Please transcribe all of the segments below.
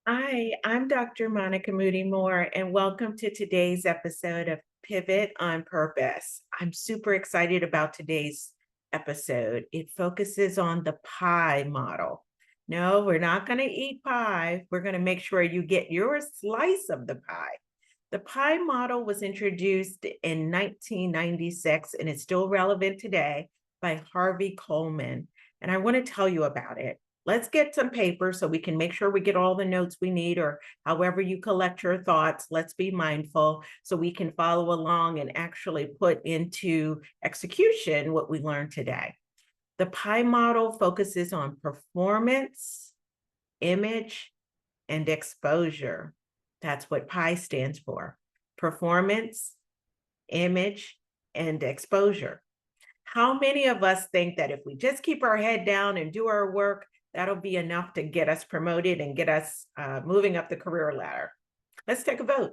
Hi, I'm Dr. Monica Moody Moore, and welcome to today's episode of Pivot on Purpose. I'm super excited about today's episode. It focuses on the pie model. No, we're not going to eat pie. We're going to make sure you get your slice of the pie. The pie model was introduced in 1996 and it's still relevant today by Harvey Coleman. And I want to tell you about it. Let's get some paper so we can make sure we get all the notes we need, or however you collect your thoughts. Let's be mindful so we can follow along and actually put into execution what we learned today. The P.I.E model focuses on performance, image, and exposure. That's what P.I.E stands for: performance, image, and exposure. How many of us think that if we just keep our head down and do our work, that'll be enough to get us promoted and get us moving up the career ladder? Let's take a vote.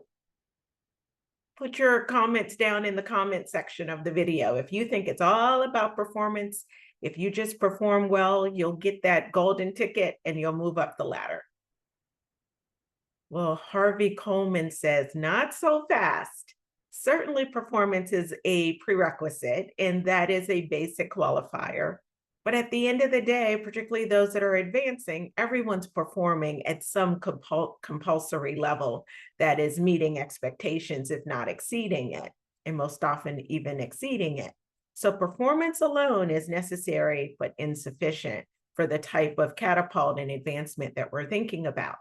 Put your comments down in the comment section of the video. If you think it's all about performance, if you just perform well, you'll get that golden ticket and you'll move up the ladder. Well, Harvey Coleman says, not so fast. Certainly, performance is a prerequisite, and that is a basic qualifier. But at the end of the day, particularly those that are advancing, everyone's performing at some compulsory level that is meeting expectations, if not exceeding it, and most often even exceeding it. So performance alone is necessary, but insufficient for the type of catapult and advancement that we're thinking about.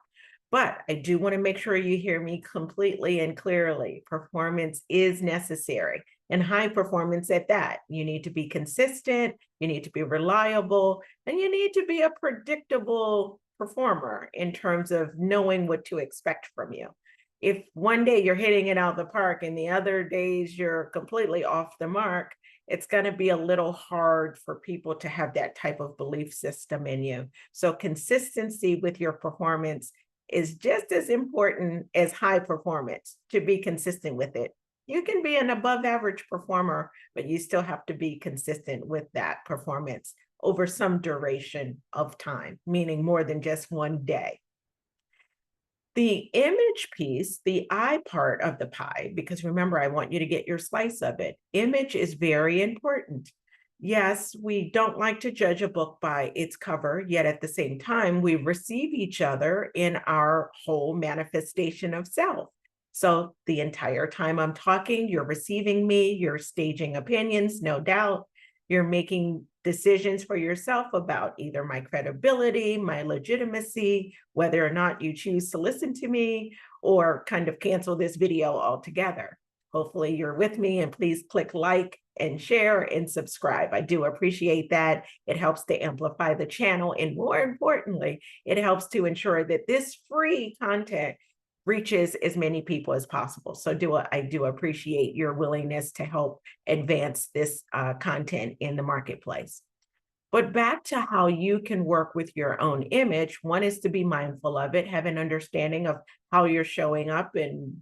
But I do want to make sure you hear me completely and clearly. Performance is necessary, and high performance at that. You need to be consistent, you need to be reliable, and you need to be a predictable performer in terms of knowing what to expect from you. If one day you're hitting it out of the park and the other days you're completely off the mark, it's going to be a little hard for people to have that type of belief system in you. So consistency with your performance is just as important as high performance, to be consistent with it. You can be an above average performer, but you still have to be consistent with that performance over some duration of time, meaning more than just one day. The image piece, the I part of the pie, because remember, I want you to get your slice of it. Image is very important. Yes, we don't like to judge a book by its cover, yet at the same time, we receive each other in our whole manifestation of self. So the entire time I'm talking, you're receiving me, you're staging opinions, no doubt. You're making decisions for yourself about either my credibility, my legitimacy, whether or not you choose to listen to me or kind of cancel this video altogether. Hopefully you're with me, and please click like and share and subscribe. I do appreciate that. It helps to amplify the channel. And more importantly, it helps to ensure that this free content reaches as many people as possible. So I do appreciate your willingness to help advance this content in the marketplace. But back to how you can work with your own image. One is to be mindful of it, have an understanding of how you're showing up and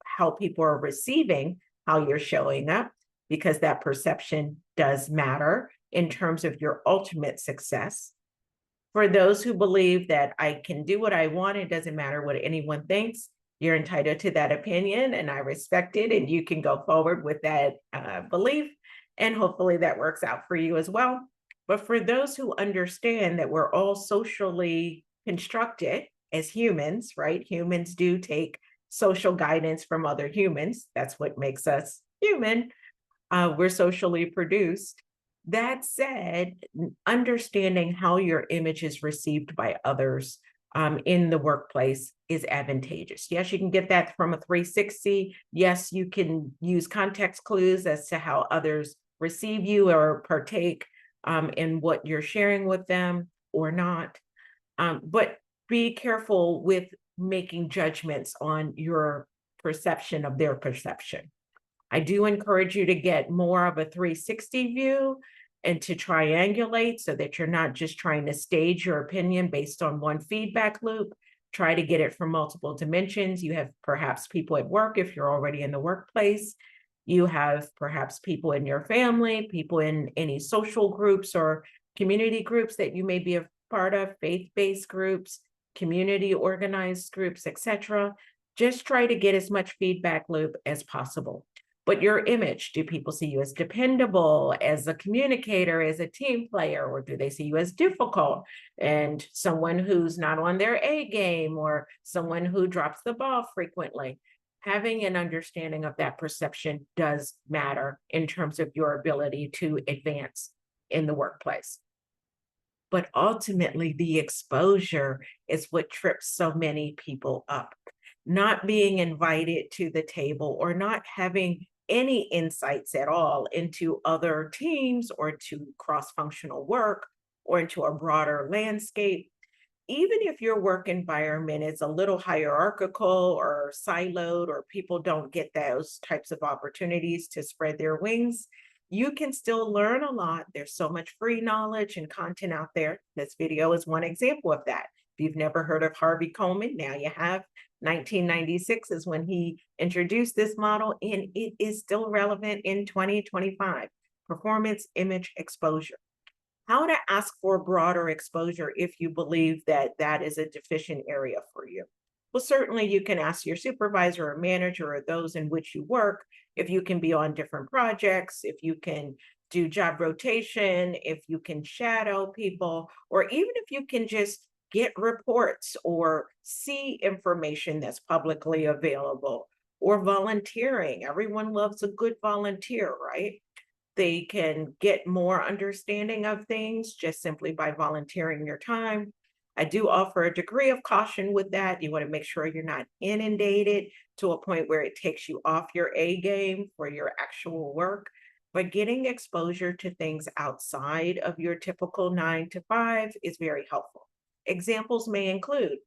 how people are receiving how you're showing up, because that perception does matter in terms of your ultimate success. For those who believe that I can do what I want, it doesn't matter what anyone thinks, you're entitled to that opinion, and I respect it, and you can go forward with that belief, and hopefully that works out for you as well. But for those who understand that we're all socially constructed as humans, right? Humans do take social guidance from other humans. That's what makes us human. We're socially produced. That said, understanding how your image is received by others in the workplace is advantageous. Yes, you can get that from a 360. Yes, you can use context clues as to how others receive you or partake in what you're sharing with them or not. But be careful with making judgments on your perception of their perception. I do encourage you to get more of a 360 view and to triangulate so that you're not just trying to stage your opinion based on one feedback loop. Try to get it from multiple dimensions. You have perhaps people at work if you're already in the workplace. You have perhaps people in your family, people in any social groups or community groups that you may be a part of, faith-based groups. community organized groups, etc. Just try to get as much feedback loop as possible. But your image, do people see you as dependable, as a communicator, as a team player, or do they see you as difficult and someone who's not on their A game or someone who drops the ball frequently? Having an understanding of that perception does matter in terms of your ability to advance in the workplace. But ultimately, the exposure is what trips so many people up. Not being invited to the table or not having any insights at all into other teams or to cross functional work or into a broader landscape. Even if your work environment is a little hierarchical or siloed, or people don't get those types of opportunities to spread their wings, you can still learn a lot. There's so much free knowledge and content out there. This video is one example of that. If you've never heard of Harvey Coleman, now you have. 1996 is when he introduced this model, and it is still relevant in 2025. Performance, image, exposure. How to ask for broader exposure if you believe that that is a deficient area for you. Well, certainly you can ask your supervisor or manager or those in which you work if you can be on different projects, if you can do job rotation, if you can shadow people, or even if you can just get reports or see information that's publicly available, or volunteering. Everyone loves a good volunteer, right? They can get more understanding of things just simply by volunteering your time. I do offer a degree of caution with that. You want to make sure you're not inundated to a point where it takes you off your A game for your actual work. But getting exposure to things outside of your typical 9 to 5 is very helpful. Examples may include,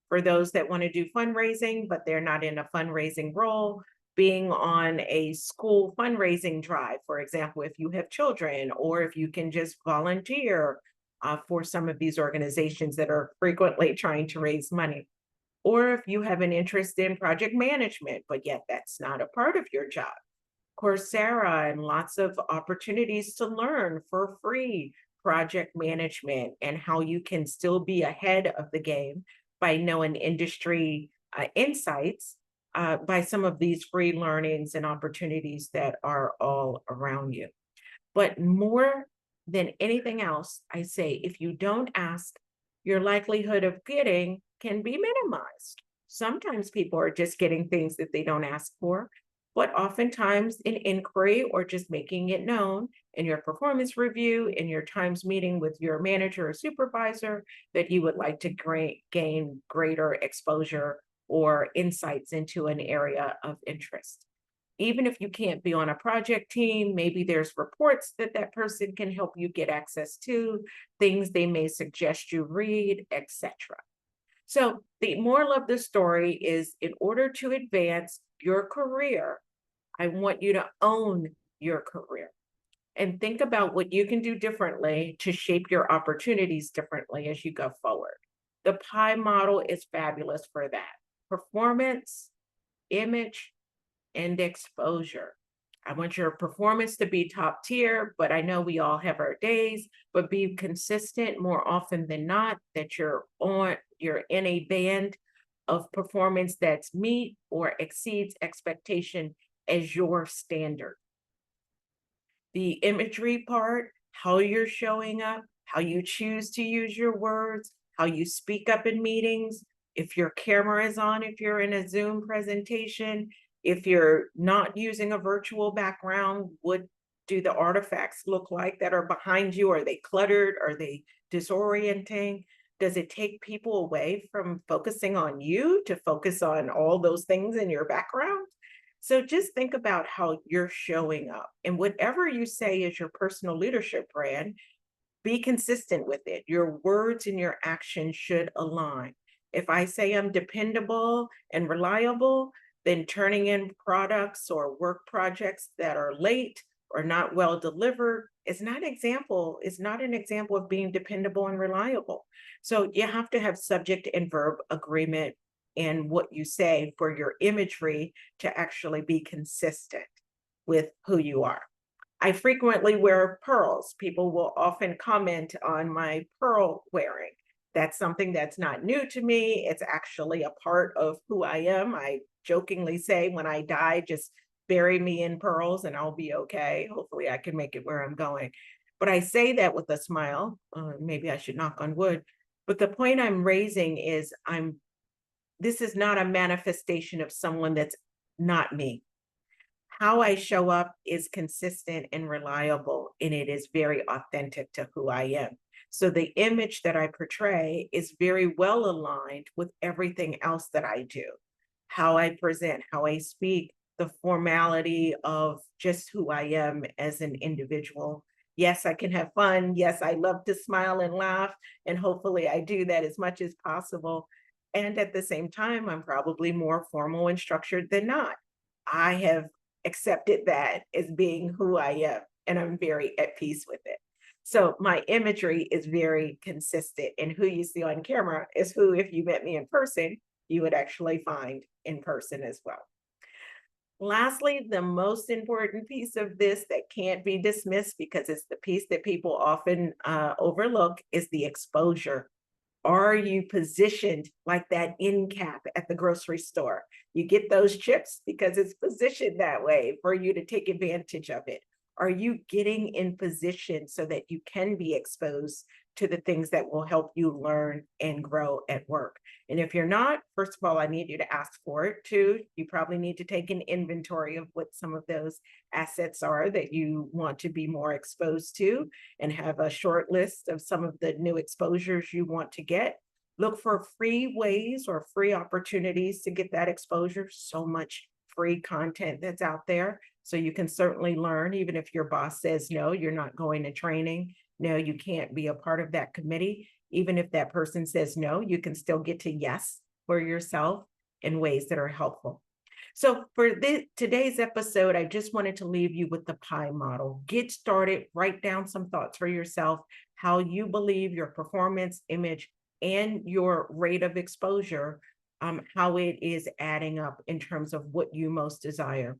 for those that want to do fundraising, but they're not in a fundraising role, being on a school fundraising drive, for example, if you have children, or if you can just volunteer for some of these organizations that are frequently trying to raise money. Or if you have an interest in project management, but yet that's not a part of your job. Coursera and lots of opportunities to learn for free project management and how you can still be ahead of the game by knowing industry insights by some of these free learnings and opportunities that are all around you. But more than anything else, I say, if you don't ask, your likelihood of getting can be minimized. Sometimes people are just getting things that they don't ask for, but oftentimes an inquiry or just making it known in your performance review, in your times meeting with your manager or supervisor, that you would like to gain greater exposure or insights into an area of interest. Even if you can't be on a project team, maybe there's reports that that person can help you get access to, things they may suggest you read, etc. So the moral of the story is, in order to advance your career, I want you to own your career and think about what you can do differently to shape your opportunities differently as you go forward. The P.I.E model is fabulous for that. Performance, image, and exposure. I want your performance to be top tier, but I know we all have our days, but be consistent more often than not, that you're in a band of performance that's meet or exceeds expectation as your standard. The imagery part, how you're showing up, how you choose to use your words, how you speak up in meetings, if your camera is on, if you're in a Zoom presentation, if you're not using a virtual background, what do the artifacts look like that are behind you? Are they cluttered? Are they disorienting? Does it take people away from focusing on you to focus on all those things in your background? So just think about how you're showing up, and whatever you say is your personal leadership brand, be consistent with it. Your words and your actions should align. If I say I'm dependable and reliable, then turning in products or work projects that are late or not well delivered is not an example of being dependable and reliable. So you have to have subject and verb agreement in what you say for your imagery to actually be consistent with who you are. I frequently wear pearls. People will often comment on my pearl wearing. That's something that's not new to me. It's actually a part of who I am. I jokingly say when I die, just bury me in pearls and I'll be okay. Hopefully, I can make it where I'm going. But I say that with a smile. Maybe I should knock on wood. But the point I'm raising is this is not a manifestation of someone that's not me. How I show up is consistent and reliable, and it is very authentic to who I am. So the image that I portray is very well aligned with everything else that I do. How I present, how I speak, the formality of just who I am as an individual. Yes, I can have fun. Yes, I love to smile and laugh, and hopefully I do that as much as possible. And at the same time, I'm probably more formal and structured than not. I have accepted that as being who I am, and I'm very at peace with it. So my imagery is very consistent, and who you see on camera is who, if you met me in person, you would actually find in person as well. Lastly, the most important piece of this that can't be dismissed because it's the piece that people often overlook is the exposure. Are you positioned like that end cap at the grocery store? You get those chips because it's positioned that way for you to take advantage of it. Are you getting in position so that you can be exposed to the things that will help you learn and grow at work? And if you're not, first of all, I need you to ask for it. Two, you probably need to take an inventory of what some of those assets are that you want to be more exposed to and have a short list of some of the new exposures you want to get. Look for free ways or free opportunities to get that exposure. So much free content that's out there. So you can certainly learn, even if your boss says, no, you're not going to training. No, you can't be a part of that committee. Even if that person says no, you can still get to yes for yourself in ways that are helpful. So for today's episode, I just wanted to leave you with the P.I.E model. Get started, write down some thoughts for yourself, how you believe your performance, image, and your rate of exposure, how it is adding up in terms of what you most desire.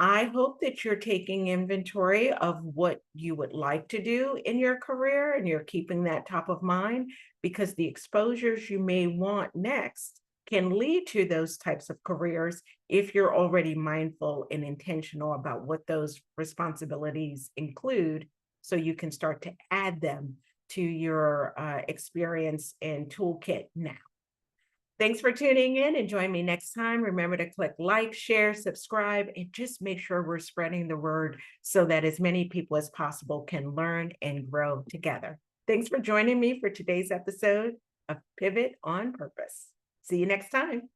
I hope that you're taking inventory of what you would like to do in your career and you're keeping that top of mind because the exposures you may want next can lead to those types of careers if you're already mindful and intentional about what those responsibilities include so you can start to add them to your experience and toolkit now. Thanks for tuning in and join me next time. Remember to click like, share, subscribe, and just make sure we're spreading the word so that as many people as possible can learn and grow together. Thanks for joining me for today's episode of Pivot on Purpose. See you next time.